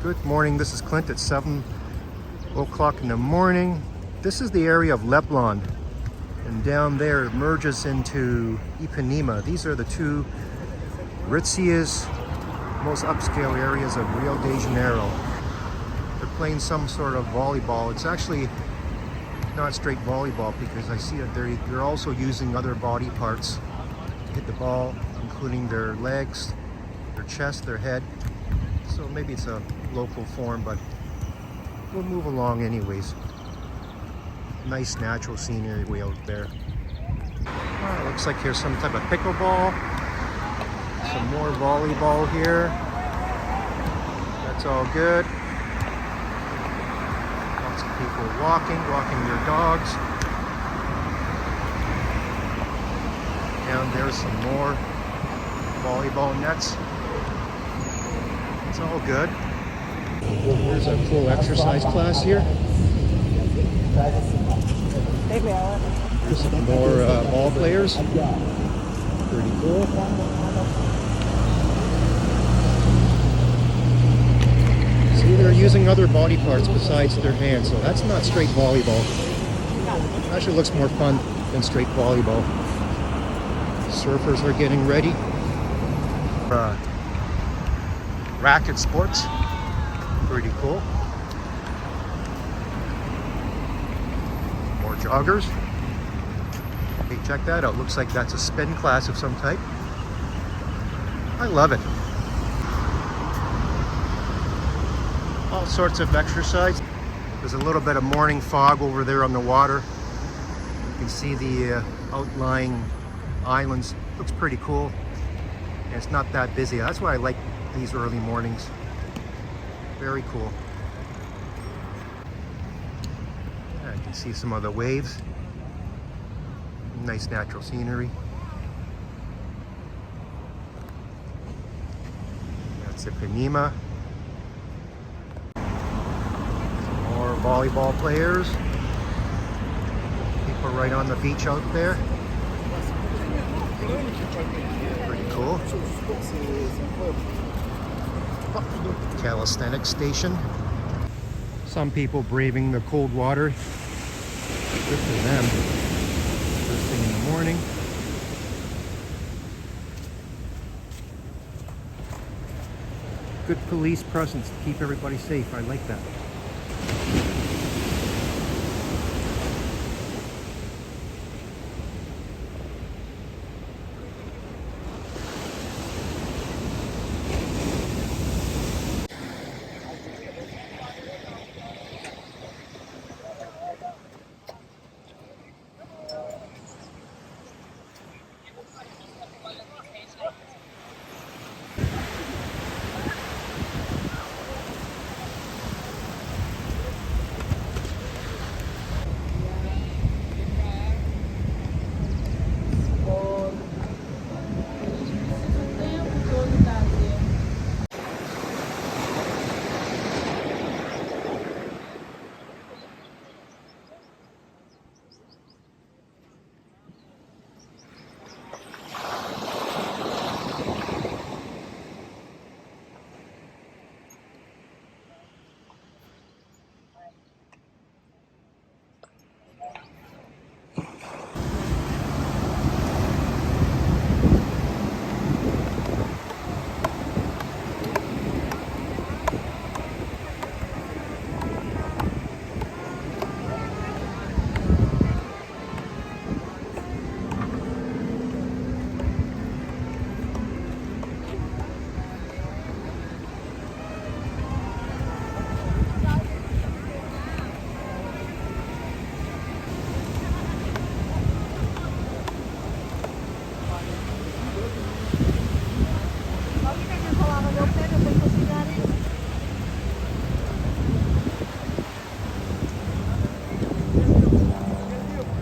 Good morning, this is Clint at 7 o'clock in the morning. This is the area of Leblon, and down there it merges into Ipanema. These are the two ritziest, most upscale areas of Rio de Janeiro. They're playing some sort of volleyball. It's actually not straight volleyball because I see that they're also using other body parts to hit the ball, including their legs, their chest, their head. So maybe it's a local form, but we'll move along anyways. Nice natural scenery way out there. Looks like here's some type of pickleball. Some more volleyball here. That's all good. Lots of people walking their dogs. And there's some more volleyball nets. It's all good. There's a cool exercise class here. There's some more ball players. Pretty cool. See, they're using other body parts besides their hands, so that's not straight volleyball. It actually looks more fun than straight volleyball. Surfers are getting ready. Racket sports. Pretty cool. More joggers. Hey, check that out. Looks like that's a spin class of some type. I love it. All sorts of exercise. There's a little bit of morning fog over there on the water. You can see the outlying islands. Looks pretty cool. And it's not that busy. That's why I like these early mornings. Very cool. Yeah, I can see some of the waves. Nice natural scenery. That's Ipanema. Some more volleyball players. People right on the beach out there. Pretty cool. Calisthenics station. Some people braving the cold water. Good for them. First thing in the morning. Good police presence to keep everybody safe. I like that.